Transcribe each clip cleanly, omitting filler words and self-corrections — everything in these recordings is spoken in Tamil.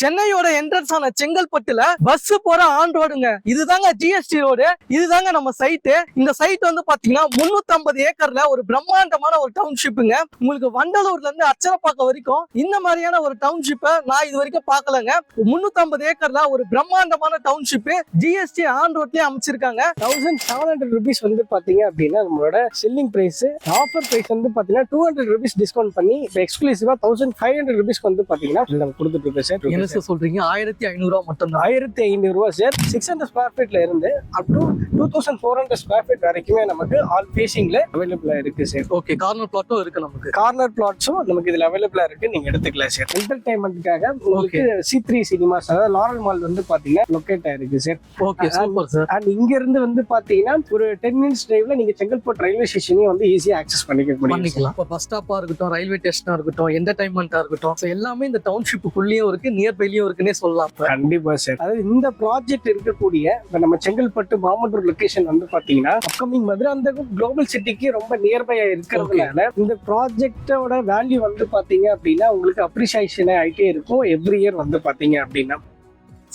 சென்னையோட என்ட்ரன்ஸ் ஆன செங்கல்பட்டுல பஸ் போற ஆன் ரோடுங்க. இதுதாங்க ஜிஎஸ்டி ரோடு. இதுதாங்க நம்ம சைட்டு. இந்த சைட் வந்து பாத்தீங்கன்னா 350 ஏக்கர்ல ஒரு பிரம்மாண்டமான ஒரு டவுன்ஷிப்புங்க. உங்களுக்கு வண்டலூர்ல இருந்து அச்சரப்பாக்கம் வரைக்கும் இந்த மாதிரியான ஒரு டவுன்ஷிப்பை நான் இது வரைக்கும் பாக்கலங்க. 350 ஏக்கர்ல ஒரு பிரம்மாண்டமான டவுன்ஷிப் ஜிஎஸ்டி ஆன் ரோட்லயே அமைச்சிருக்காங்க. 1700 rupees வந்து பாத்தீங்க அப்படின்னா நம்மளோட செல்லிங் பிரைஸ். ஆஃபர் பிரைஸ் வந்து பாத்தீங்கன்னா 200 rupees டிஸ்கவுண்ட் பண்ணி எக்ஸ்க்ளூசிவா 1500 rupees வந்து பாத்தீங்கன்னா நம்ம கொடுத்துட்டு இருக்கோம் சார். என்ன சார் சொல்றீங்க? 1500 மட்டும் தான். 1500 சார். 600 ஸ்கொயர் ஃபீட்ல இருந்து அப் டு 2400 ஸ்கொயர் ஃபீட் வரைக்குமே நமக்கு ஆல் ஃபேசிங்ல அவைலபிளா இருக்கு சார். ஓகே, கார்னர் பிளாட்டும் இருக்கு. நமக்கு கார்னர் பிளாட்ஸும் நமக்கு இதுல அவைலபிளா இருக்கு, நீங்க எடுத்துக்கலாம் சார். என்டர்டைன்மெண்ட்காக உங்களுக்கு C3 சினிமாஸ் அதாவது லாரல் மால் வந்து பாத்தீங்கன்னா லொகேட் ஆயிருக்கு sir. Okay, super sir. And இங்க இருந்து வந்து பாத்தீங்கன்னா ஒரு 10 minutes டிரைவ்ல நீங்க செங்கல்பட்டு ரயில்வே ஸ்டேஷனையும் வந்து ஈஸியா ஆக்சஸ் பண்ணிக்கலாம். இப்போ பஸ் ஸ்டாப்பா இருக்கட்டும், ரயில்வே ஸ்டேஷனா இருக்கட்டும், என்டர்டைன்மெண்டா இருக்கட்டும், எல்லாமே இந்த டவுன்ஷிப்புக்குள்ளேயும் இருக்கு, நியர்பைலயும் இருக்குன்னே சொல்லலாம். கண்டிப்பா சார். அதாவது இந்த ப்ராஜெக்ட் இருக்கக்கூடிய நம்ம செங்கல்பட்டு மாமண்டூர் லொகேஷன் வந்து பாத்தீங்கன்னா அப்கமிங் மதுராந்தகம் குளோபல் சிட்டிக்கு ரொம்ப நியர்பையா இருக்கிறதுனால இந்த ப்ராஜெக்டோட வேல்யூ வந்து பாத்தீங்க அப்படின்னா உங்களுக்கு அப்ரிசியேஷன் ஆயிட்டே இருக்கும் எவ்ரி இயர் வந்து பாத்தீங்க அப்படின்னா.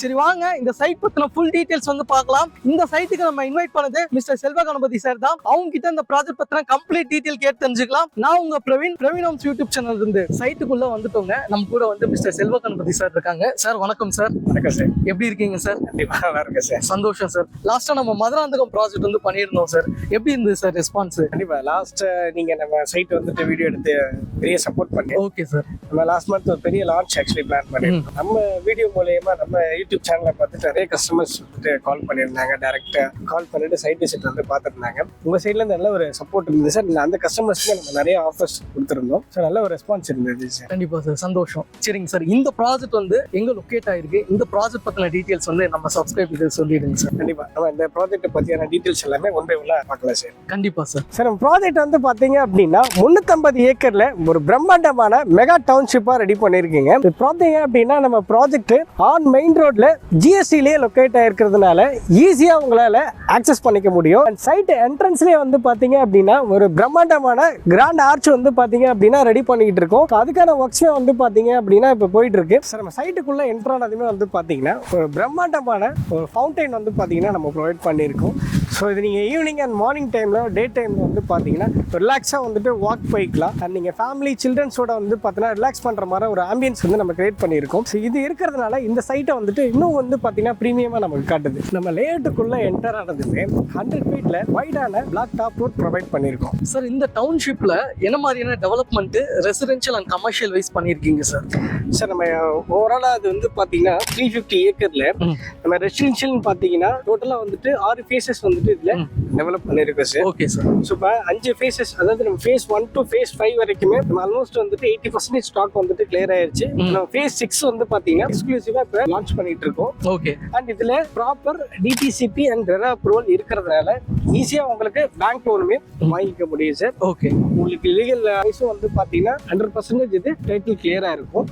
சரி, வாங்க இந்த சைட் பத்தின ஃபுல் டீடைல்ஸ் வந்து பார்க்கலாம். இந்த சைட்டுக்கு நம்ம இன்வைட் பண்ணது மிஸ்டர் செல்வ கணபதி சார் தான். அவங்க கிட்ட இந்த ப்ராஜெக்ட் பத்தின கம்ப்ளீட் டீடைல் கேட்டு தெரிஞ்சுக்கலாம். நான் உங்க பிரவீன் ஹோம்ஸ் யூடியூப் சேனல் இருந்து சைட்டுக்குள்ள வந்துட்டோங்க. நம்ம கூட வந்து மிஸ்டர் செல்வ கணபதி சார் இருக்காங்க. சார் வணக்கம் சார். வணக்கம் சார். எப்படி இருக்கீங்க சார்? நல்லா இருக்கேன் சார். சந்தோஷம் சார். லாஸ்டா நம்ம மதுராந்தகம் ப்ராஜெக்ட் வந்து பண்ணியிருந்தோம் சார். எப்படி இருந்தது சார் ரெஸ்பான்ஸ்? கண்டிப்பா லாஸ்ட் நீங்க நம்ம சைட் வந்துட்டு வீடியோ எடுத்து பெரிய சப்போர்ட் பண்ணி. Okay sir. நம்ம லாஸ்ட் மந்த் ஒரு பெரிய லான்ச் ஆக்சுவலி பிளான் பண்ணிருக்கோம். நம்ம வீடியோ மூலமா நம்ம யூடியூப் சேனலை பார்த்துட்டு நிறைய கஸ்டமர்ஸ் வந்துட்டு கால் பண்ணியிருந்தாங்க. டைரக்டா கால் பண்ணிட்டு சைட் விசிட் வந்து பார்த்துருந்தாங்க. உங்க சைட்ல இருந்து நல்ல ஒரு சப்போர்ட் இருந்தது சார். அந்த கஸ்டமர்ஸ்க்கு நம்ம நிறைய ஆஃபர்ஸ் கொடுத்துருந்தோம் சார். நல்ல ஒரு ரெஸ்பான்ஸ் இருந்தது சார். கண்டிப்பா சார், சந்தோஷம். சரிங்க சார், இந்த ப்ராஜெக்ட் வந்து எங்க லொகேட் ஆயிருக்கு, இந்த ப்ராஜெக்ட் பத்தின டீடைல்ஸ் வந்து நம்ம சப்ஸ்கிரைபர் சொல்லிடுங்க சார். கண்டிப்பா நம்ம இந்த ப்ராஜெக்ட் பத்தியான டீடைல்ஸ் எல்லாமே ஒன் பை ஒன்னா பார்க்கலாம் சார். கண்டிப்பா சார். சார் நம்ம ப்ராஜெக்ட் வந்து பாத்தீங்க அப்படின்னா 350 ஏக்கர்ல ஒரு பிரம்மாண்டமான மெகா டவுன்ஷிப்பா ரெடி பண்ணிருக்கீங்க. இது பாத்தீங்க அப்படின்னா நம்ம ப்ராஜெக்ட் ஆன் மெயின் ரோட்ல ஜிஎஸ்டிலேயே லொகேட் ஆயிருக்கிறதுனால ஈஸியா உங்களால ஆக்சஸ் பண்ணிக்க முடியும். அண்ட் சைட் என்ட்ரன்ஸ்லயே வந்து பாத்தீங்க அப்படின்னா ஒரு பிரம்மாண்டமான கிராண்ட் ஆர்ச் வந்து பாத்தீங்க அப்படின்னா ரெடி பண்ணிட்டு இருக்கோம். அதுக்கான ஒர்க்ஸே வந்து பாத்தீங்க அப்படின்னா இப்ப போயிட்டு இருக்கு சார். நம்ம சைட்டுக்குள்ள என்டர் ஆனதுமே வந்து பாத்தீங்கன்னா ஒரு பிரம்மாண்டமான ஒரு ஃபவுண்டைன் வந்து பாத்தீங்கன்னா நம்ம ப்ரொவைட் பண்ணியிருக்கோம். ஸோ இது நீங்கள் ஈவினிங் அண்ட் மார்னிங் டைமில் டே டைமில் வந்து பார்த்தீங்கன்னா ரிலாக்ஸாக வந்துட்டு வாக் போய்க்கலாம். அண்ட் நீங்கள் ஃபேமிலி சில்ட்ரன்ஸோட வந்து பார்த்தீங்கன்னா ரிலாக்ஸ் பண்ணுற மாதிரி ஒரு ஆம்பியன்ஸ் வந்து நம்ம கிரியேட் பண்ணியிருக்கோம். ஸோ இது இருக்கிறதுனால இந்த சைட்டை வந்துட்டு இன்னும் வந்து பார்த்தீங்கன்னா ப்ரீமியமாக நமக்கு காட்டுது. நம்ம லேஅவுட்டுக்குள்ளே என்டர் ஆனதுமே 100 feet வைடான பிளாக் டாப் ரோட் ப்ரொவைட் பண்ணியிருக்கோம் சார். இந்த டவுன்ஷிப்பில் என்ன மாதிரியான development residential and commercial wise பண்ணியிருக்கீங்க சார்? சார் நம்ம ஓவராலாக அது வந்து பார்த்தீங்கன்னா 350 ஏக்கரில் நம்ம ரெசிடென்ஷியல்னு பார்த்தீங்கன்னா டோட்டலாக வந்துட்டு 6 phases வந்துட்டு இதுல டெவலப் பண்ணிருக்கோம் சார். Okay sir. ஸோ இப்போ 5 phases, அதாவது நம்ம phase 1 to phase 5 வரைக்குமே நம்ம ஆல்மோஸ்ட் வந்துட்டு 80% ஸ்டாக் வந்துட்டு கிளியர் ஆயிருச்சு. நம்ம phase 6 வந்து பாத்தீங்கன்னா எக்ஸ்க்ளூசிவா இப்போ லான்ச் பண்ணிட்டு இருக்கோம். ஓகே. அண்ட் இதுல proper DTCP and RERA approval இருக்கிறதுனால ஈஸியா உங்களுக்கு பேங்க் லோனுமே வாங்கிக்க முடியும் சார். ஓகே. உங்களுக்கு லீகல் வைஸும் வந்து பாத்தீங்கன்னா 100% இது டைட்டில் கிளியரா இருக்கும்.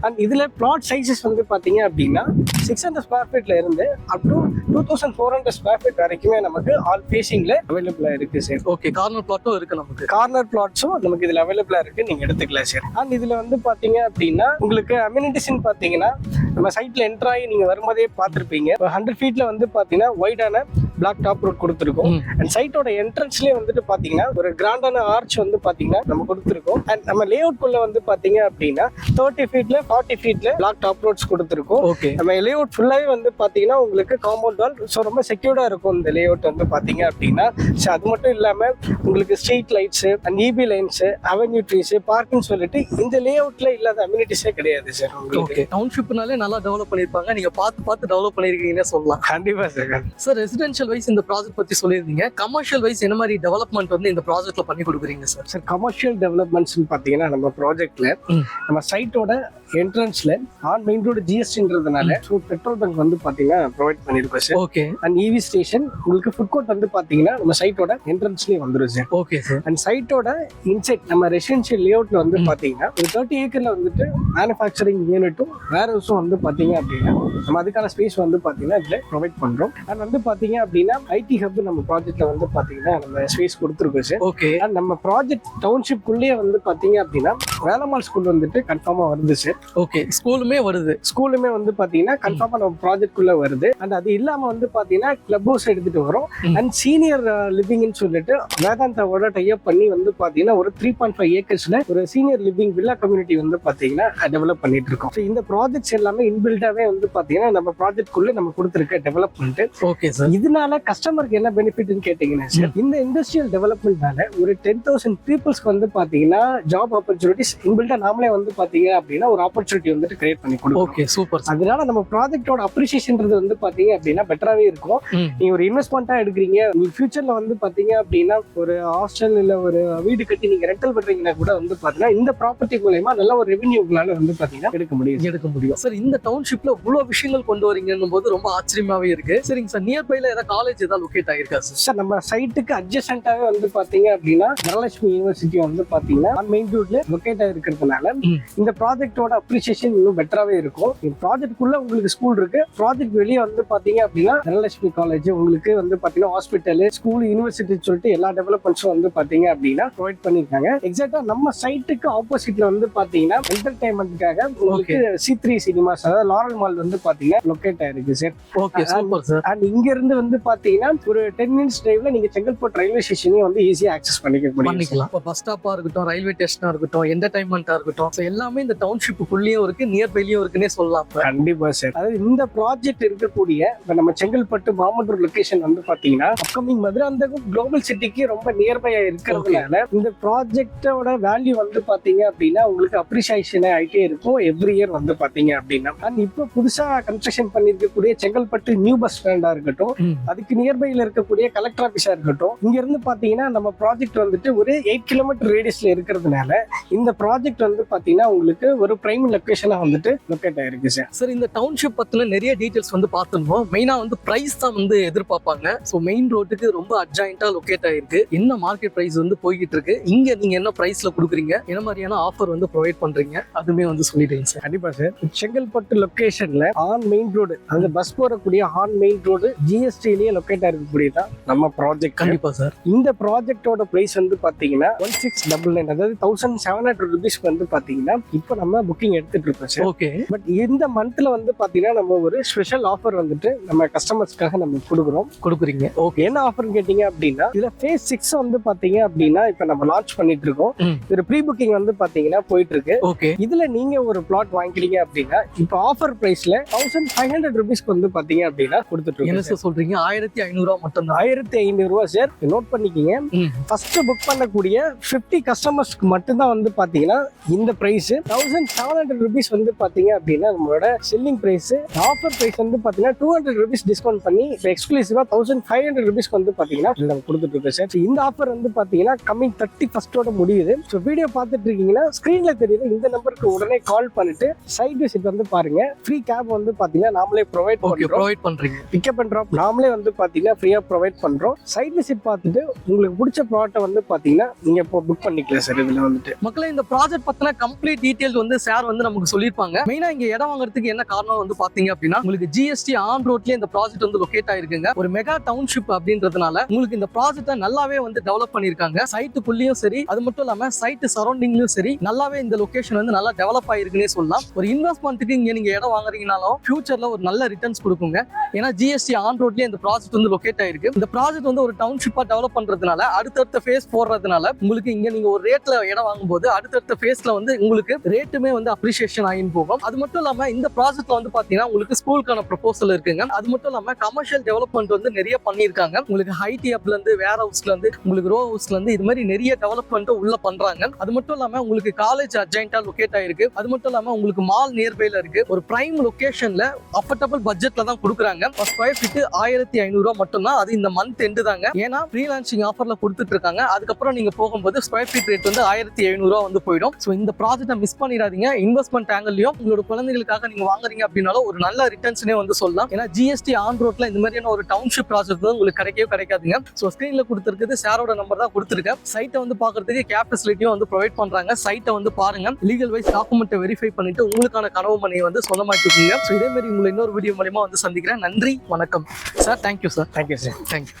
அண்ட் இதுல பிளாட் சைஸஸ் வந்து பாத்தீங்க அப்படின்னா 600 ஸ்கொயர் ஃபீட்ல இருந்து அப் டு 2400 ஸ்கொயர் ஃபீட் வரைக்குமே நமக்கு ஆல் ஃபேசிங்ல அவைலபிளா இருக்கு சார். ஓகே. கார்னர் பிளாட்டும் இருக்கு. நமக்கு கார்னர் பிளாட்ஸும் நமக்கு இதுல அவைலபிளா இருக்கு, நீங்க எடுத்துக்கலாம் சார். அண்ட் இதுல வந்து பாத்தீங்க அப்படின்னா உங்களுக்கு அம்யூனிட்டிஸ்ன்னு பாத்தீங்கன்னா நம்ம சைட்ல என்டர் ஆகி நீங்க வரும்போதே பார்த்திருப்பீங்க. 100 feetல வந்து பாத்தீங்கன்னா வைடான பிளாக் டாப் ரோட் கொடுத்துருக்கோம். அண்ட் சைட்டோட என்ட்ரன்ஸ்லயே வந்துட்டு பாத்தீங்கன்னா ஒரு கிராண்டான ஆர்ச் வந்து பாத்தீங்கன்னா நம்ம கொடுத்துருக்கோம். அண்ட் நம்ம லேஅவுட் குள்ள வந்து பாத்தீங்க அப்படின்னா 30 feetல 40 feetல பிளாக் டாப் ரோட்ஸ் கொடுத்துருக்கோம். ஓகே. நம்ம லேஅவுட் ஃபுல்லாவே வந்து பாத்தீங்கன்னா உங்களுக்கு காம்பவுண்ட் வால் ஸோ ரொம்ப செக்யூர்டா இருக்கும் இந்த லேஅவுட் வந்து பாத்தீங்க அப்படின்னா. ஸோ அது மட்டும் இல்லாம உங்களுக்கு street lights and EB lines, avenue trees, parking சொல்லிட்டு இந்த லேஅவுட்ல இல்லாத அம்யூனிட்டிஸே கிடையாது சார். ஓகே. டவுன்ஷிப்னாலே நல்லா டெவலப் பண்ணிருப்பாங்க. நீங்க பார்த்து டெவலப் பண்ணிருக்கீங்கன்னு சொல்லலாம். கண்டிப்பா சார். சார் ரெசிடென்ஷியல் வைஸ் இந்த ப்ராஜெக்ட் பத்தி சொல்லியிருந்தீங்க. கமர்ஷியல் வைஸ் என்ன மாதிரி டெவலப்மெண்ட் வந்து இந்த ப்ராஜெக்ட்ல பண்ணி கொடுக்குறீங்க சார்? சார் கமர்ஷியல் டெவலப்மெண்ட்ஸ் பாத்தீங்கன்னா நம்ம ப்ராஜெக்ட்ல நம்ம சைட்டோட என்ட்ரன்ஸ்ல ஆன் மெயின் ரோடு ஜிஎஸ்டின்றதுனால ஸோ பெட்ரோல் பங்க் வந்து பாத்தீங்கன்னா ப்ரொவைட் பண்ணிருக்கோம் sir. Okay. And EV station உங்களுக்கு ஃபுட் கோர்ட் வந்து பாத்தீங்கன்னா நம்ம சைட்டோட என்ட்ரன்ஸ்லயே வந்துடும் சார். Okay sir. அண்ட் சைட்டோட இன்சைட் நம்ம ரெசிடென்ஷியல் லேஅவுட்ல வந்து பாத்தீங்கன்னா ஒரு 30 ஏக்கர்ல வந்துட்டு மேனுஃபேக்சரிங் யூனிட்டும் வேர் ஹவுஸும் வந்து பாத்தீங்க அப்படின்னா நம்ம அதுக்கான ஸ்பேஸ் வந்து பாத்தீங்கன்னா இதுல ப்ரொவைட் பண்றோம். அண்ட் வந்து பாத்தீங்க அப்படின்னா ஐடி ஹப் நம்ம ப்ராஜெக்ட்ல வந்து பாத்தீங்கன்னா நம்ம ஸ்பேஸ் கொடுத்துருக்கோம் சார். ஓகே. நம்ம ப்ராஜெக்ட் டவுன்ஷிப்குள்ளேயே வந்து பாத்தீங்க அப்படின்னா வேலம்மாள் ஸ்கூல் வந்துட்டு கன்ஃபார்மா வருது சார். ஓகே, ஸ்கூலுமே வருது. ஸ்கூலுமே வந்து பாத்தீங்கன்னா கன்ஃபார்மா நம்ம ப்ராஜெக்ட் குள்ள வருது. அண்ட் அது இல்லாம வந்து பாத்தீங்கன்னா கிளப் ஹவுஸ் எடுத்துட்டு வரோம். அண்ட் சீனியர் லிவிங்னு சொல்லிட்டு வேதாந்தாவோட டைப் பண்ணி வந்து பாத்தீங்கன்னா ஒரு 3.5 ஏக்கர்ஸ்ல ஒரு சீனியர் லிவிங் வில்லா கம்யூனிட்டி வந்து பாத்தீங்கன்னா டெவலப் பண்ணிட்டு இருக்கோம். இந்த ப்ராஜெக்ட்ஸ் எல்லாமே இன்பில்டாவே வந்து பாத்தீங்கன்னா நம்ம ப்ராஜெக்ட் குள்ள நம்ம கொடுத்திருக்க டெவலப்மெண்ட். Okay sir. இதனால கஸ்டமருக்கு என்ன பெனிஃபிட்னு கேட்டீங்கன்னா சார், இந்த இண்டஸ்ட்ரியல் டெவலப்மெண்ட்னால ஒரு 10,000 பீப்புள்ஸ்க்கு வந்து பாத்தீங்கன்னா ஜாப் ஆப்பர்ச்சுனிட்டிஸ் இன்பில்டா நாமளே வந்து பாத்தீங்க அப்படின்னா ஒரு ஆப்பர்ச்சுனிட்டி வந்துட்டு கிரியேட் பண்ணி கொடுக்கும். Okay, super. அதனால நம்ம ப்ராஜெக்டோட அப்ரிசியேஷன்ன்றது வந்து பாத்தீங்க அப்படின்னா பெட்டராவே இருக்கும். நீங்க ஒரு இன்வெஸ்ட்மெண்ட்டா எடுக்கிறீங்க, உங்களுக்கு ஃபியூச்சர்ல வந்து பாத்தீங்க அப்படின்னா ஒரு ஹாஸ்டல் இல்ல ஒரு வீடு கட்டி நீங்க ரெண்டல் பண்றீங்கன்னா கூட வந்து பாத்தீங்கன்னா இந்த ப்ராப்பர்ட்டி மூலமா நல்ல ஒரு ரெவென்யூ உங்களால வந்து பாத்தீங்கன்னா எடுக்க முடியும் சார். இந்த டவுன்ஷிப்ல இவ்வளவு விஷயங்கள் கொண்டு வரீங்கன்னும் போது ரொம்ப ஆச்சரியமாவே இருக்கு. சரிங்க சார், நியர்பைல ஏதாவது காலேஜ் ஏதாவது லொகேட் ஆயிருக்கா சார்? நம்ம சைட்டுக்கு அட்ஜசென்ட்டாவே வந்து பாத்தீங்க அப்படின்னா தனலட்சுமி யூனிவர்சிட்டி வந்து பாத்தீங்கன்னா மெயின் ரோட்ல லொகேட் ஆயிருக்கிறதுனால இந்த ப்ராஜெக்டோட அப்ரிசியேஷன் இன்னும் பெட்டராவே இருக்கும். இந்த ப்ராஜெக்ட் குள்ள உங்களுக்கு ஸ்கூல் இருக்கு, ப்ராஜெக்ட் வெளியே வந்து பாத்தீங்க அப்படின்னா தனலட்சுமி காலேஜ் உங்களுக்கு வந்து பாத்தீங்கன்னா ஹாஸ்பிட்டல், ஸ்கூல், யூனிவர்சிட்டி சொல்லிட்டு எல்லா டெவலப்மெண்ட்ஸும் வந்து பாத்தீங்க அப்படின்னா ப்ரொவைட் பண்ணிருக்காங்க. எக்ஸாக்டா நம்ம சைட்டுக்கு ஆப்போசிட்ல வந்து பாத்தீங்கன்னா என்டர்டைன்மெண்ட்காக உங்களுக்கு C3 சினிமாஸ் அதாவது லாரல் மால் வந்து பாத்தீங்கன்னா லொகேட் ஆயிருக்கு sir. Okay, super sir. And இங்க இருந்து வந்து பாத்தீங்கன்னா ஒரு 10 மினிட்ஸ் டிரைவ்ல நீங்க செங்கல்பட்டு ரயில்வே ஸ்டேஷனையும் வந்து ஈஸியா ஆக்சஸ் பண்ணிக்கலாம். பஸ் ஸ்டாப்பா இருக்கட்டும், ரயில்வே ஸ்டேஷனா இருக்கட்டும், என்டர்டைன்மெண்டா இருக்கட்டும், எல்லாமே இந்த டவுன்ஷிப்புக்குள்ளேயும் இருக்கு, நியர்பைலயும் இருக்குன்னே சொல்லலாம். கண்டிப்பா சார். அதாவது இந்த ப்ராஜெக்ட் இருக்கக்கூடிய நம்ம செங்கல்பட்டு மாமண்டூர் லொகேஷன் வந்து பாத்தீங்கன்னா அப்கமிங் மதுராந்தகம் குளோபல் சிட்டிக்கு ரொம்ப நியர்பையா இருக்கிறதுனால இந்த ப்ராஜெக்டோட வேல்யூ வந்து பாத்தீங்க அப்படின்னா உங்களுக்கு அப்ரிசியேஷன் ஆயிட்டே இருக்கும் எவ்ரி இயர் வந்து பாத்தீங்க அப்படின்னா. அண்ட் இப்போ புதுசா கன்ஸ்ட்ரக்ஷன் பண்ணிருக்கக்கூடிய செங்கல்பட்டு நியூ பஸ் ஸ்டாண்டா இருக்கட்டும், அதுக்கு நியர்பைல இருக்கக்கூடிய கலெக்டர் ஆபீஸா இருக்கட்டும், இங்க இருந்து பாத்தீங்கன்னா நம்ம ப்ராஜெக்ட் வந்துட்டு ஒரு 8 கிலோமீட்டர் ரேடியஸ்ல இருக்கிறதுனால இந்த ப்ராஜெக்ட் வந்து பாத்தீங்கன்னா உங்களுக்கு ஒரு பிரைம் லொகேஷனா வந்துட்டு லொகேட் ஆயிருக்கு சார். சார், இந்த டவுன்ஷிப் பத்தின நிறைய டீடைல்ஸ் வந்து பார்த்துருந்தோம். மெயினா வந்து பிரைஸ் தான் வந்து எதிர்பார்ப்பாங்க. ஸோ மெயின் ரோட்டுக்கு ரொம்ப அட்ஜாயிண்டா லொகேட் ஆயிருக்கு. என்ன மார்க்கெட் பிரைஸ் வந்து போய்கிட்டு இருக்கு, இங்க நீங்க என்ன பிரைஸ்ல கொடுக்குறீங்க, என்ன மாதிரியான ஆஃபர் வந்து ப்ரொவைட் பண்றீங்க, அதுமே வந்து சொல்லிடுங்க சார். கண்டிப்பா சார். செங்கல்பட்டு லொகேஷன்ல ஆன் மெயின் ரோடு அந்த பஸ் போறக்கூடிய ஆன் மெயின் ரோடு ஜிஎஸ்டிலேயே லொகேட் ஆயிருக்கக்கூடியதான் நம்ம ப்ராஜெக்ட். கண்டிப்பா சார். இந்த ப்ராஜெக்டோட பிரைஸ் வந்து பாத்தீங்கன்னா 1699 அதாவது 1700 rupees வந்து பாத்தீங்கன்னா இப்போ நம்ம புக்கிங் எடுத்துட்டு இருக்கோம் சார். ஓகே. பட் இந்த மந்த்ல வந்து பாத்தீங்கன்னா நம்ம ஒரு ஸ்பெஷல் ஆஃபர் வந்துட்டு நம்ம கஸ்டமர்ஸ்க்காக நம்ம கொடுக்குறீங்க. ஓகே. என்ன ஆஃபர்னு கேட்டீங்க அப்படின்னா இதுல phase 6 வந்து பாத்தீங்க அப்படின்னா இப்ப நம்ம லான்ச் பண்ணிட்டு இருக்கோம். இது ப்ரீ புக்கிங் வந்து பாத்தீங்கன்னா போயிட்டு இருக்கு. ஓகே. இதுல நீங்க ஒரு பிளாட் வாங்கிக்கிறீங்க அப்படின்னா இப்போ ஆஃபர் பிரைஸ்ல 1500 rupees வந்து பாத்தீங்க அப்படின்னா கொடுத்துட்டு இருக்கோம். என்ன சார் சொல்றீங்க? 1500 ரூபாய் மட்டும் தான். 1500 ரூபாய் சார். நோட் பண்ணிக்கீங்க. ஃபர்ஸ்ட் புக் பண்ணக்கூடிய 50 கஸ்டமர்ஸ்க்கு மட்டும் தான் வந்து பாத்தீங்கன்னா இந்த பிரைஸ் 1700 rupees வந்து பாத்தீங்க அப்படின்னா நம்மளோட செல்லிங் பிரைஸ். ஆஃபர் பிரைஸ் வந்து பாத்தீங்கன்னா 200 rupees டிஸ்கவுண்ட் பண்ணி எக்ஸ்க்ளூசிவா 1500 rupees வந்து பாத்தீங்கன்னா நம்ம கொடுத்துட்டு இருக்கோம் சார். இந்த ஆஃபர் வந்து பாத்தீங்கன்னா கம்மிங் 31st முடியுது. ஸோ வீடியோ பார்த்துட்டு இருக்கீங்கன்னா ஸ்கிரீன்ல தெரியுது இந்த நம்பருக்கு உடனே கால் பண்ணிட்டு சைட் விசிட் வந்து பாருங்க. ஃப்ரீ கேப் வந்து பாத்தீங்கன்னா நாமளே ப்ரொவைட் பண்றீங்க. பிக்கப் அண்ட் ட்ராப் நாமளே வந்து பாத்தீங்கன்னா ஃப்ரீயா ப்ரொவைட் பண்றோம். சைட் விசிட் பார்த்துட்டு உங்களுக்கு பிடிச்ச ப்ராடக்ட் வந்து பாத்தீங்கன்னா நீங்க இப்போ புக் பண்ணிக்கலாம் சார். இதுல வந்துட்டு மக்களே இந்த ப்ராஜெக்ட் பத்தின கம்ப்ளீட் டீடைல்ஸ் வந்து சார் வந்து நமக்கு சொல்லிருப்பாங்க. மெயினா இங்க இடம் வாங்குறதுக்கு என்ன காரணம் வந்து பாத்தீங்க அப்படின்னா உங்களுக்கு ஜிஎஸ்டி ஆன் ரோட்லயே இந்த ப்ராஜெக்ட் வந்து லொகேட் ஆயிருக்குங்க. ஒரு மெகா டவுன்ஷிப் அப்படின்றதுனால உங்களுக்கு இந்த ப்ராஜெக்ட்டை நல்லாவே வந்து டெவலப் பண்ணிருக்காங்க. சைட்டுக்குள்ளேயும் சரி, அது மட்டும் இல்லாம சைட் சரௌண்டிங்லயும் சரி, நல்லாவே இந்த லொகேஷன் வந்து நல்லா டெவலப் ஆயிருக்குன்னே சொல்லலாம். ஒரு இன்வெஸ்ட்மெண்ட்டுக்கு இங்க நீங்க இடம் வாங்குறீங்கனாலும் ஃபியூச்சர்ல ஒரு நல்ல ரிட்டர்ன்ஸ் கொடுக்குங்க. ஏன்னா ஜிஎஸ்டி ஆன் ரோட்லயே இந்த ப்ராஜெக்ட் வந்து லொகேட் ஆயிருக்கு. இந்த ப்ராஜெக்ட் வந்து ஒரு டவுன்ஷிப்பா டெவலப் பண்றதுனால அடுத்தடுத்த ஃபேஸ் போடுறதுனால உங்களுக்கு இங்க நீங்க ஒரு ரேட்ல இடம் வாங்கும்போது அடுத்தடுத்த ஃபேஸ்ல வந்து உங்களுக்கு ரேட்டுமே வந்து அப்ரிசியேஷன் ஆகின்னு போகும். அது மட்டும் இல்லாம இந்த ப்ராஜெக்ட்ல வந்து பாத்தீங்கன்னா உங்களுக்கு ஸ்கூலுக்கான ப்ரொபோசல் இருக்குங்க. அது மட்டும் இல்லாம கமர்ஷியல் டெவலப்மெண்ட் வந்து நிறைய பண்ணிருக்காங்க. உங்களுக்கு ஹைடி அப்ல இருந்து வேர் ஹவுஸ்ல இருந்து உங்களுக்கு ரோ ஹவுஸ்ல இருந்து இது மாதிரி நிறைய டெவலப்மெண்ட் உள்ள பண்றாங்க. அது மட்டும் இல்லாம உங்களுக்கு காலேஜ் அட்ஜாயிண்டா லொகேட் ஆயிருக்கு. அது மட்டும் இல்லாம உங்களுக்கு மால் நியர்பைல இருக்கு. ஒரு பிரைம் லொகேஷன்ல அஃபோர்டபிள் பட்ஜெட்ல தான் கொடுக்குறாங்க. ஸ்கொயர் ஃபீட் 1500 ரூபாய் மட்டும் தான். அது இந்த மந்த் எண்டு தாங்க. ஏன்னா ஃப்ரீலான்சிங் ஆஃபர்ல கொடுத்துட்டு இருக்காங்க. அதுக்கப்புறம் நீங்க போகும்போது ஸ்கொயர் ஃபீட் ரேட் வந்து 1500 ரூபாய் வந்து போயிடும். ஸோ இந்த ப்ராஜெக்ட்டை மிஸ் பண்ணிடாதீங்க. இன்வெஸ்ட்மெண்ட் ஆங்கிள்லயும் உங்களோட குழந்தைகளுக்காக நீங்க வாங்குறீங்க அப்படின்னாலும் ஒரு நல்ல ரிட்டர்ன்ஸ்னே வந்து சொல்லலாம். ஏன்னா ஜிஎஸ்டி ஆன் ரோட்ல இந்த மாதிரியான ஒரு டவுன்ஷிப் ப்ராஜெக்ட் உங்களுக்கு கிடைக்காதுங்க. ஸோ ஸ்கிரீன்ல கொடுத்துருக்குது சாரோட நம்பர் தான் கொடுத்துருக்கேன். சைட்டை வந்து பாக்குறதுக்கு கேப் ஃபெசிலிட்டியும் வந்து ப்ரொவைட் பண்றாங்க. சைட்டை வந்து பாருங்க. லீகல் வைஸ் டாக்குமெண்ட்டை வெரிஃபை பண்ணிட்டு உங்களுக்கான கனவு மனையை வந்து சொந்தமாக்கிக்கோங்க. ஸோ இதே மாதிரி உங்களை இன்னொரு வீடியோ மூலமா வந்து சந்திக்கிறேன். நன்றி, வணக்கம் sir. Thank you sir. Thank you sir. Thank you.